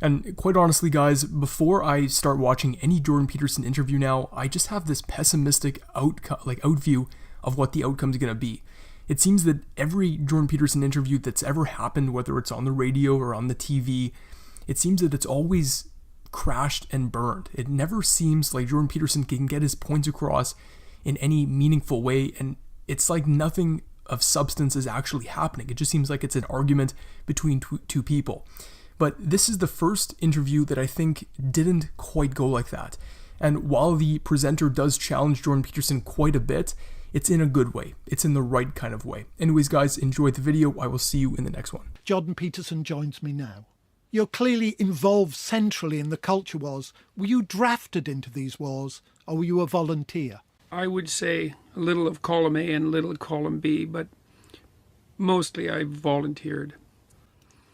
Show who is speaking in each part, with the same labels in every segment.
Speaker 1: And quite honestly, guys, before I start watching any Jordan Peterson interview now, I just have this pessimistic out view of what the outcome is going to be. It seems that every Jordan Peterson interview that's ever happened, whether it's on the radio or on the TV, it seems that it's always crashed and burned. It never seems like Jordan Peterson can get his points across in any meaningful way, and it's like nothing of substance is actually happening. It just seems like it's an argument between two people. But this is the first interview that I think didn't quite go like that. And while the presenter does challenge Jordan Peterson quite a bit, it's in a good way. It's in the right kind of way. Anyways, guys, enjoy the video. I will see you in the next one.
Speaker 2: Jordan Peterson joins me now. You're clearly involved centrally in the culture wars. Were you drafted into these wars, or were you a volunteer?
Speaker 3: I would say a little of column A and a little of column B, but mostly I volunteered.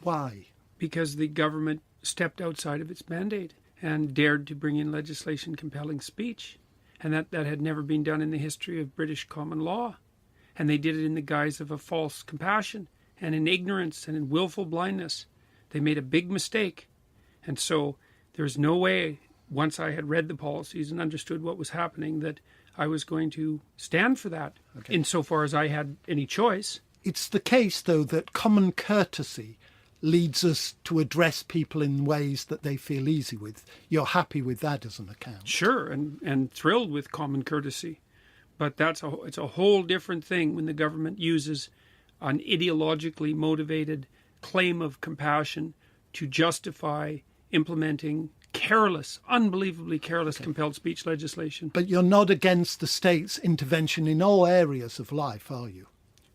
Speaker 2: Why?
Speaker 3: Because the government stepped outside of its mandate and dared to bring in legislation compelling speech. And that had never been done in the history of British common law. And they did it in the guise of a false compassion and in ignorance and in willful blindness. They made a big mistake. And so there's no way, once I had read the policies and understood what was happening, that I was going to stand for that, insofar as I had any choice.
Speaker 2: It's the case, though, that common courtesy leads us to address people in ways that they feel easy with. You're happy with that as an account?
Speaker 3: Sure, and thrilled with common courtesy. But it's a whole different thing when the government uses an ideologically motivated claim of compassion to justify implementing careless, unbelievably careless compelled speech legislation.
Speaker 2: But you're not against the state's intervention in all areas of life, are you?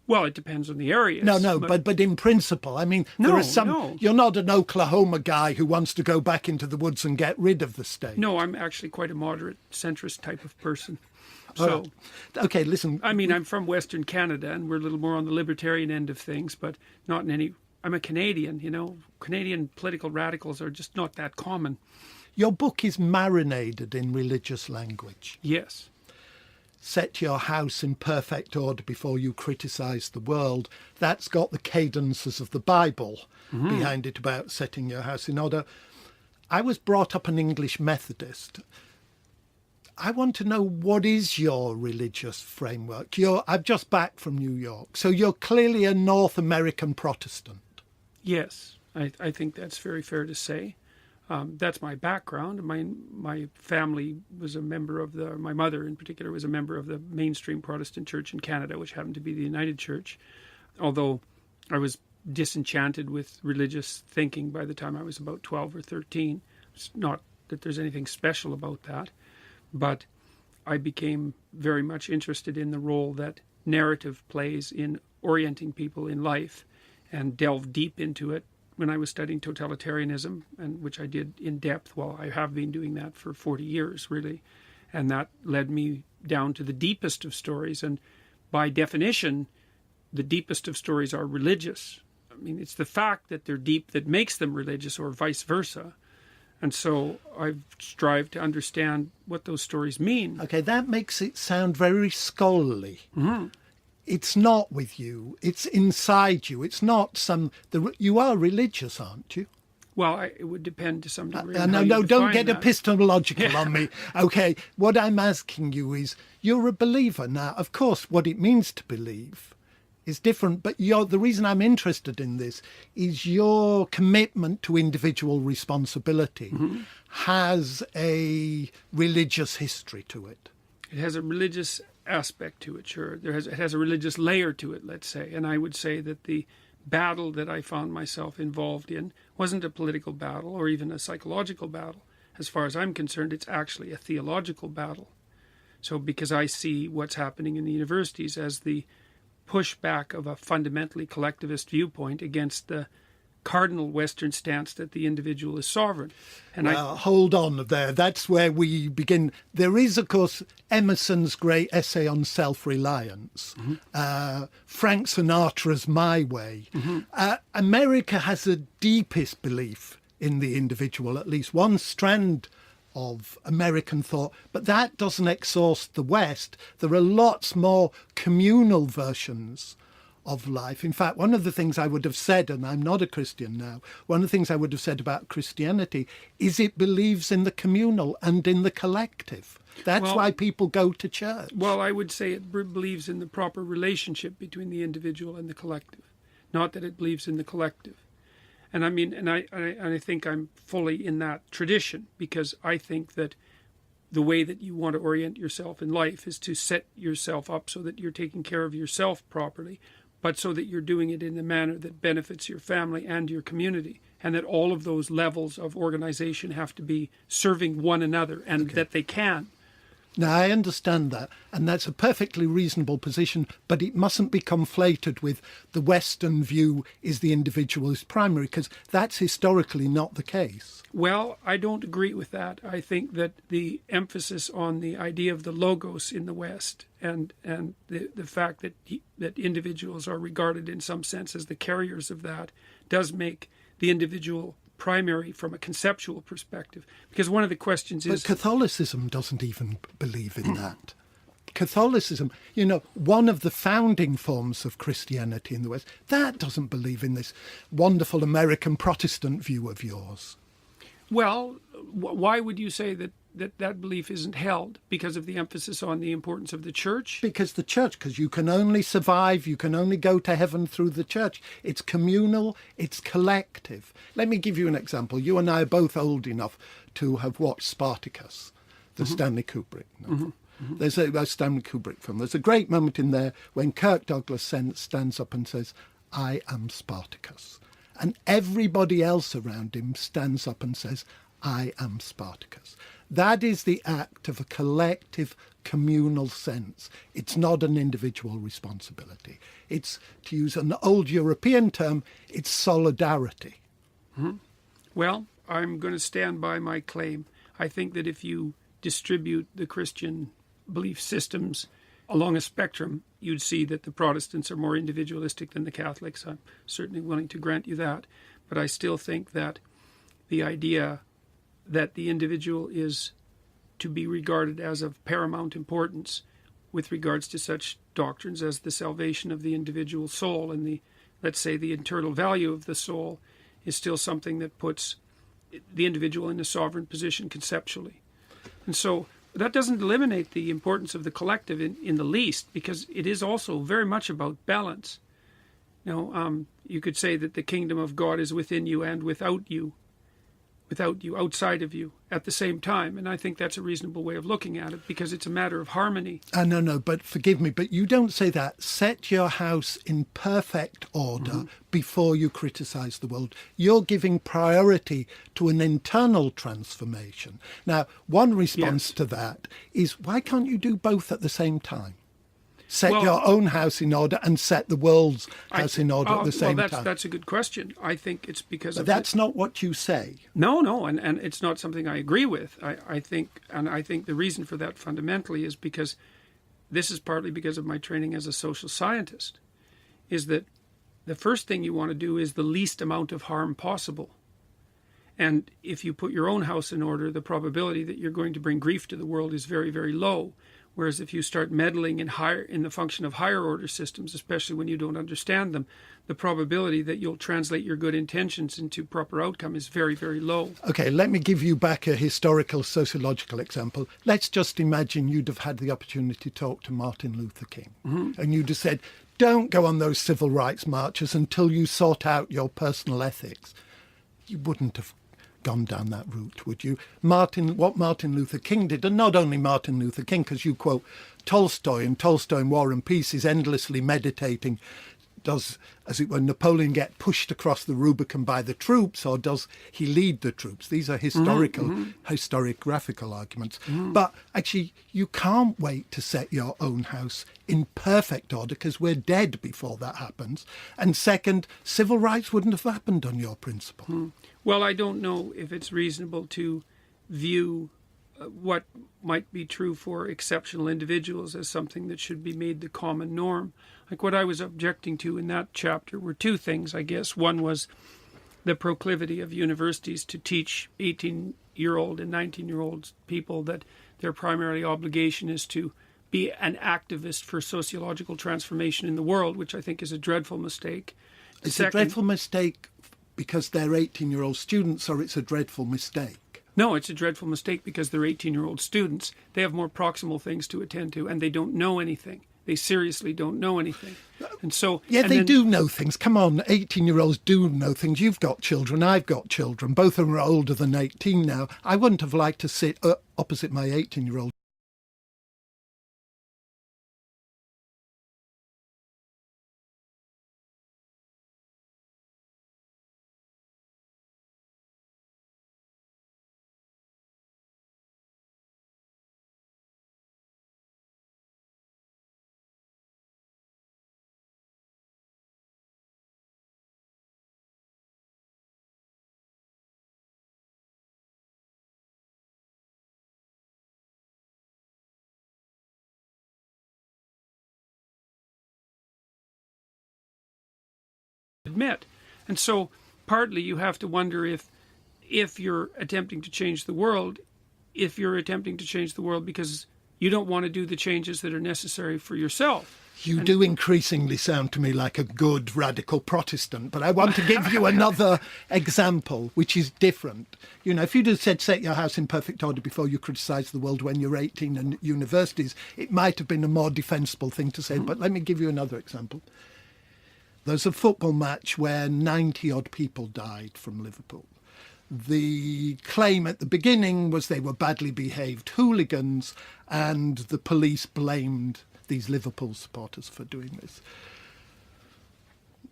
Speaker 3: Well, it depends on the areas.
Speaker 2: No, but in principle, I mean, there are some.
Speaker 3: No.
Speaker 2: You're not an Oklahoma guy who wants to go back into the woods and get rid of the state.
Speaker 3: No, I'm actually quite a moderate, centrist type of person. So,
Speaker 2: okay, listen.
Speaker 3: I mean, I'm from Western Canada, and we're a little more on the libertarian end of things, but not in any. I'm a Canadian, you know. Canadian political radicals are just not that common.
Speaker 2: Your book is marinated in religious language.
Speaker 3: Yes.
Speaker 2: Set your house in perfect order before you criticise the world. That's got the cadences of the Bible behind it about setting your house in order. I was brought up an English Methodist. I want to know, what is your religious framework? I'm just back from New York, so you're clearly a North American Protestant.
Speaker 3: Yes, I think that's very fair to say. That's my background. My family was a member of my mother in particular was a member of the mainstream Protestant church in Canada, which happened to be the United Church. Although I was disenchanted with religious thinking by the time I was about 12 or 13. It's not that there's anything special about that, but I became very much interested in the role that narrative plays in orienting people in life, and delved deep into it when I was studying totalitarianism, and which I did in depth. Well, I have been doing that for 40 years, really. And that led me down to the deepest of stories. And by definition, the deepest of stories are religious. I mean, it's the fact that they're deep that makes them religious, or vice versa. And so I've strived to understand what those stories mean.
Speaker 2: Okay, that makes it sound very scholarly. Mm-hmm. It's not with you. It's inside you. It's not you are religious, aren't you?
Speaker 3: Well, it would depend to some degree.
Speaker 2: No, don't get epistemological on me. Okay, what I'm asking you is, you're a believer. Now, of course, what it means to believe is different, but the reason I'm interested in this is your commitment to individual responsibility has a religious history to it.
Speaker 3: It has a religious aspect to it, sure. It has a religious layer to it, let's say. And I would say that the battle that I found myself involved in wasn't a political battle or even a psychological battle. As far as I'm concerned, it's actually a theological battle. So because I see what's happening in the universities as the pushback of a fundamentally collectivist viewpoint against the cardinal Western stance that the individual is sovereign. And
Speaker 2: hold on there. That's where we begin. There is, of course, Emerson's great essay on self-reliance, Frank Sinatra's My Way. America has the deepest belief in the individual, at least one strand of American thought, but that doesn't exhaust the West. There are lots more communal versions of life. In fact, one of the things I would have said, and I'm not a Christian now, one of the things I would have said about Christianity is it believes in the communal and in the collective. That's why people go to church.
Speaker 3: Well, I would say it believes in the proper relationship between the individual and the collective, not that it believes in the collective. And I mean, and I think I'm fully in that tradition, because I think that the way that you want to orient yourself in life is to set yourself up so that you're taking care of yourself properly, but so that you're doing it in a manner that benefits your family and your community, and that all of those levels of organization have to be serving one another, and that they can.
Speaker 2: Now, I understand that, and that's a perfectly reasonable position, but it mustn't be conflated with the Western view is the individual is primary, because that's historically not the case.
Speaker 3: Well, I don't agree with that. I think that the emphasis on the idea of the logos in the West and the fact that individuals are regarded in some sense as the carriers of that does make the individual primary from a conceptual perspective. Because one of the questions is...
Speaker 2: But Catholicism doesn't even believe in that. Catholicism, one of the founding forms of Christianity in the West, that doesn't believe in this wonderful American Protestant view of yours.
Speaker 3: Well, why would you say that belief isn't held? Because of the emphasis on the importance of the church?
Speaker 2: Because you can only survive, you can only go to heaven through the church. It's communal, it's collective. Let me give you an example. You and I are both old enough to have watched Spartacus, the Stanley Kubrick novel. There's a Stanley Kubrick film. There's a great moment in there when Kirk Douglas stands up and says, "I am Spartacus." And everybody else around him stands up and says, "I am Spartacus." That is the act of a collective communal sense. It's not an individual responsibility. It's, to use an old European term, it's solidarity.
Speaker 3: Well, I'm going to stand by my claim. I think that if you distribute the Christian belief systems along a spectrum, you'd see that the Protestants are more individualistic than the Catholics. I'm certainly willing to grant you that. But I still think that the idea that the individual is to be regarded as of paramount importance with regards to such doctrines as the salvation of the individual soul and the, let's say, the eternal value of the soul is still something that puts the individual in a sovereign position conceptually. And so that doesn't eliminate the importance of the collective in the least, because it is also very much about balance. You could say that the kingdom of God is within you and without you, outside of you, at the same time. And I think that's a reasonable way of looking at it, because it's a matter of harmony.
Speaker 2: No, but forgive me, but you don't say that. Set your house in perfect order before you criticize the world. You're giving priority to an internal transformation. Now, one response to that is, why can't you do both at the same time? Set your own house in order and set the world's house in order at the same time.
Speaker 3: That's a good question. I think it's because
Speaker 2: but that's not what you say.
Speaker 3: No, and it's not something I agree with. I think the reason for that fundamentally is because this is partly because of my training as a social scientist, is that the first thing you want to do is the least amount of harm possible. And if you put your own house in order, the probability that you're going to bring grief to the world is very, very low. Whereas if you start meddling in the function of higher order systems, especially when you don't understand them, the probability that you'll translate your good intentions into proper outcome is very, very low.
Speaker 2: Okay, let me give you back a historical sociological example. Let's just imagine you'd have had the opportunity to talk to Martin Luther King. And you'd have said, don't go on those civil rights marches until you sort out your personal ethics. You wouldn't have gone down that route, would you? What Martin Luther King did, and not only Martin Luther King, because you quote Tolstoy, and Tolstoy in War and Peace is endlessly meditating. Does, as it were, Napoleon get pushed across the Rubicon by the troops, or does he lead the troops? These are historiographical arguments. But actually, you can't wait to set your own house in perfect order, because we're dead before that happens. And second, civil rights wouldn't have happened on your principle.
Speaker 3: Well, I don't know if it's reasonable to view what might be true for exceptional individuals as something that should be made the common norm. Like what I was objecting to in that chapter were two things, I guess. One was the proclivity of universities to teach 18-year-old and 19-year-old people that their primary obligation is to be an activist for sociological transformation in the world, which I think is a dreadful mistake.
Speaker 2: It's a dreadful mistake because they're 18-year-old students, or it's a dreadful mistake?
Speaker 3: No, it's a dreadful mistake because they're 18-year-old students. They have more proximal things to attend to, and they don't know anything. They seriously don't know anything. And so...
Speaker 2: Yeah, they do know things. Come on, 18-year-olds do know things. You've got children, I've got children. Both of them are older than 18 now. I wouldn't have liked to sit opposite my 18-year-old.
Speaker 3: admit. And so partly you have to wonder if you're attempting to change the world, if you're attempting to change the world because you don't want to do the changes that are necessary for yourself.
Speaker 2: You do increasingly sound to me like a good radical Protestant, but I want to give you another example, which is different. You know, if you'd have said set your house in perfect order before you criticise the world when you're 18 and universities, it might have been a more defensible thing to say. But let me give you another example. There's a football match where 90-odd people died from Liverpool. The claim at the beginning was they were badly behaved hooligans and the police blamed these Liverpool supporters for doing this.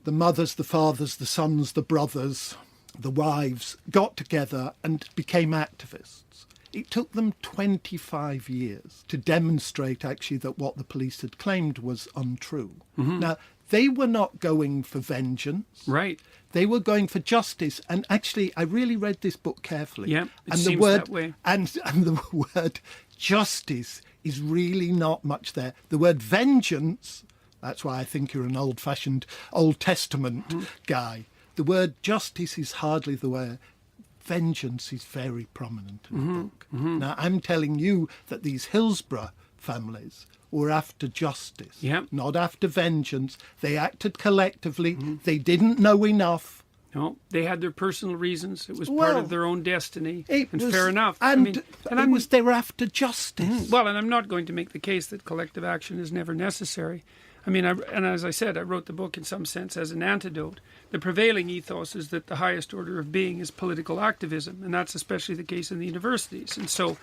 Speaker 2: The mothers, the fathers, the sons, the brothers, the wives got together and became activists. It took them 25 years to demonstrate actually that what the police had claimed was untrue. Now, they were not going for vengeance.
Speaker 3: Right.
Speaker 2: They were going for justice. And actually, I really read this book carefully.
Speaker 3: Yeah, it
Speaker 2: and
Speaker 3: seems
Speaker 2: the word,
Speaker 3: that way.
Speaker 2: And the word justice is really not much there. The word vengeance, that's why I think you're an old-fashioned Old Testament guy. The word justice is hardly the word. Vengeance is very prominent in the book. Now, I'm telling you that these Hillsborough families were after justice, not after vengeance. They acted collectively. They didn't know enough.
Speaker 3: No, they had their personal reasons. It was part of their own destiny. Fair enough.
Speaker 2: And they were after justice.
Speaker 3: Well, and I'm not going to make the case that collective action is never necessary. I mean, and as I said, I wrote the book in some sense as an antidote. The prevailing ethos is that the highest order of being is political activism, and that's especially the case in the universities. And so, you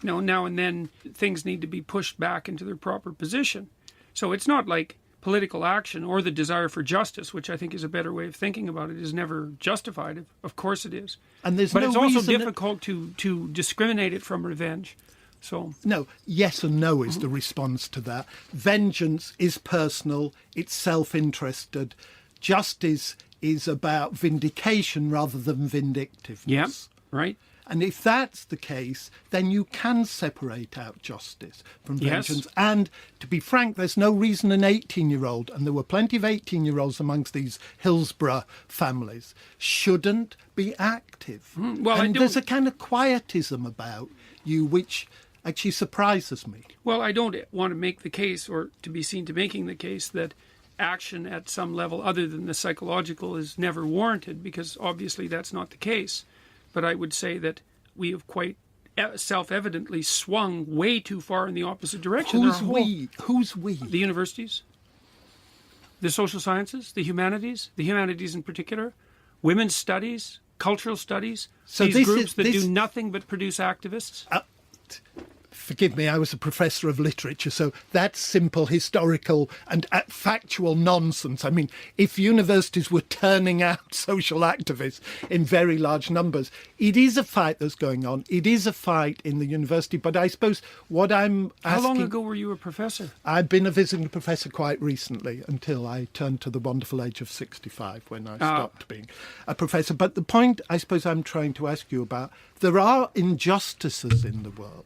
Speaker 3: know, now and then things need to be pushed back into their proper position. So it's not like political action or the desire for justice, which I think is a better way of thinking about it, is never justified. Of course it is.
Speaker 2: And there's
Speaker 3: but
Speaker 2: no
Speaker 3: it's also
Speaker 2: reason
Speaker 3: difficult to discriminate it from revenge. So
Speaker 2: no, yes and no is the response to that. Vengeance is personal, it's self-interested. Justice is about vindication rather than vindictiveness.
Speaker 3: Yeah, right.
Speaker 2: And if that's the case, then you can separate out justice from vengeance.
Speaker 3: Yes.
Speaker 2: And to be frank, there's no reason an 18-year-old, and there were plenty of 18-year-olds amongst these Hillsborough families, shouldn't be active.
Speaker 3: Well,
Speaker 2: and there's a kind of quietism about you which actually surprises me.
Speaker 3: Well, I don't want to make the case, or to be seen to making the case, that action at some level other than the psychological is never warranted, because obviously that's not the case. But I would say that we have quite self-evidently swung way too far in the opposite direction.
Speaker 2: Who's we? Who's we?
Speaker 3: The universities, the social sciences, the humanities in particular, women's studies, cultural studies,
Speaker 2: so
Speaker 3: these groups that do nothing but produce activists.
Speaker 2: Forgive me, I was a professor of literature, so that's simple historical and factual nonsense. I mean, if universities were turning out social activists in very large numbers, it is a fight that's going on. It is a fight in the university, but I suppose what I'm asking...
Speaker 3: How long ago were you a professor?
Speaker 2: I've been a visiting professor quite recently, until I turned to the wonderful age of 65 when I stopped being a professor. But the point I suppose I'm trying to ask you about, there are injustices in the world.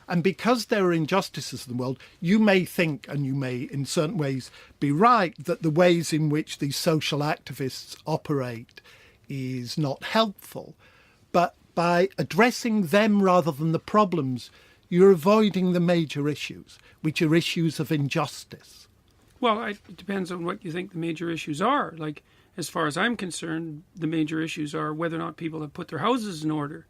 Speaker 2: And because there are injustices in the world, you may think, and you may in certain ways be right, that the ways in which these social activists operate is not helpful. But by addressing them rather than the problems, You're avoiding the major issues, which are issues of injustice.
Speaker 3: Well, it depends on what you think the major issues are. Like, as far as I'm concerned, the major issues are whether or not people have put their houses in order.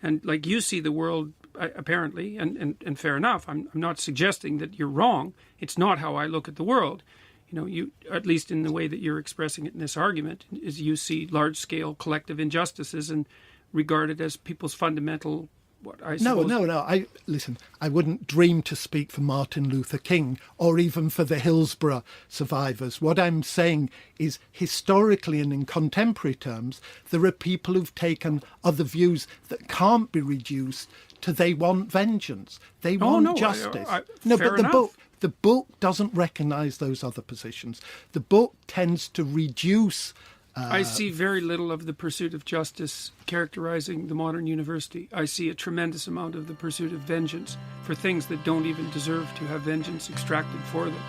Speaker 3: And like you see the world, apparently, and fair enough, I'm not suggesting that you're wrong. It's not how I look at the world. You know, you, at least in the way that you're expressing it in this argument, is you see large-scale collective injustices and regard it as people's fundamental, what I suppose...
Speaker 2: No. Listen, I wouldn't dream to speak for Martin Luther King or even for the Hillsborough survivors. What I'm saying is, historically and in contemporary terms, there are people who've taken other views that can't be reduced to they want vengeance. They want justice.
Speaker 3: Fair enough.
Speaker 2: The book doesn't recognise those other positions. The book tends to reduce...
Speaker 3: I see very little of the pursuit of justice characterizing the modern university. I see a tremendous amount of the pursuit of vengeance for things that don't even deserve to have vengeance extracted for them.